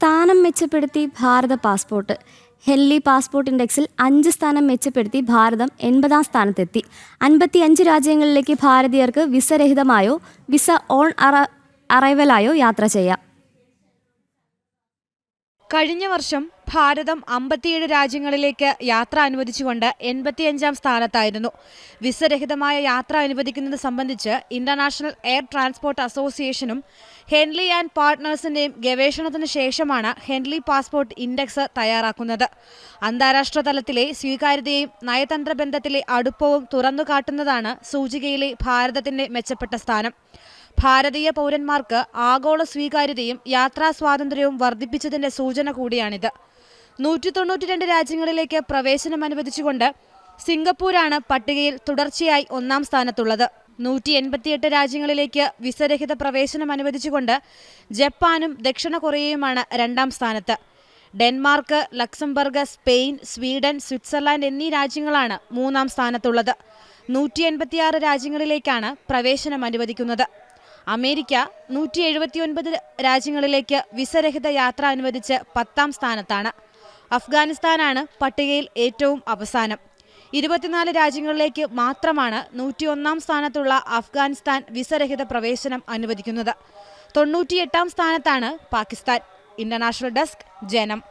സ്ഥാനം മെച്ചപ്പെടുത്തി ഭാരത passport. Henley passport ഇൻഡെക്സിൽ 5 സ്ഥാനം മെച്ചപ്പെടുത്തി ഭാരതം 80-ാം സ്ഥാനത്തെത്തി. 55 രാജ്യങ്ങളിലേക്ക് ഭാരതീയർക്ക് വിസ രഹിതമായോ വിസ ഓൺ അറൈവലായോ യാത്ര ചെയ്യാം. കഴിഞ്ഞ വർഷം ഭാരതം 57 രാജ്യങ്ങളിലേക്ക് യാത്ര അനുവദിച്ചുകൊണ്ട് 85-ാം സ്ഥാനത്തായിരുന്നു. വിസരഹിതമായ യാത്ര അനുവദിക്കുന്നത് സംബന്ധിച്ച് ഇന്റർനാഷണൽ എയർ ട്രാൻസ്പോർട്ട് അസോസിയേഷനും ഹെൻലി ആൻഡ് പാർട്ട്നേഴ്സിന്റെയും ഗവേഷണത്തിന് ശേഷമാണ് ഹെൻലി പാസ്പോർട്ട് ഇൻഡെക്സ് തയ്യാറാക്കുന്നത്. അന്താരാഷ്ട്ര തലത്തിലെ സ്വീകാര്യതയും നയതന്ത്ര ബന്ധത്തിലെ അടുപ്പവും തുറന്നുകാട്ടുന്നതാണ് സൂചികയിലെ ഭാരതത്തിന്റെ മെച്ചപ്പെട്ട സ്ഥാനം. ഭാരതീയ പൗരന്മാർക്ക് ആഗോള സ്വീകാര്യതയും യാത്രാ സ്വാതന്ത്ര്യവും വർദ്ധിപ്പിച്ചതിന്റെ സൂചന കൂടിയാണിത്. 192 രാജ്യങ്ങളിലേക്ക് പ്രവേശനം അനുവദിച്ചുകൊണ്ട് സിംഗപ്പൂരാണ് പട്ടികയിൽ തുടർച്ചയായി 1-ാം സ്ഥാനത്തുള്ളത്. 188 രാജ്യങ്ങളിലേക്ക് വിസരഹിത പ്രവേശനം അനുവദിച്ചുകൊണ്ട് ജപ്പാനും ദക്ഷിണ കൊറിയയുമാണ് 2-ാം സ്ഥാനത്ത്. Denmark, Luxembourg, Spain, Sweden, Switzerland എന്നീ രാജ്യങ്ങളാണ് 3-ാം സ്ഥാനത്തുള്ളത്. 186 രാജ്യങ്ങളിലേക്കാണ് പ്രവേശനം അനുവദിക്കുന്നത്. അമേരിക്ക 179 രാജ്യങ്ങളിലേക്ക് വിസരഹിത യാത്ര അനുവദിച്ച് 10-ാം സ്ഥാനത്താണ്. അഫ്ഗാനിസ്ഥാനാണ് പട്ടികയിൽ ഏറ്റവും അവസാനം. 24 രാജ്യങ്ങളിലേക്ക് മാത്രമാണ് 101-ാം സ്ഥാനത്തുള്ള അഫ്ഗാനിസ്ഥാൻ വിസരഹിത പ്രവേശനം അനുവദിക്കുന്നത്. 98-ാം സ്ഥാനത്താണ് പാകിസ്ഥാൻ. ഇന്റർനാഷണൽ ഡെസ്ക്, ജനം.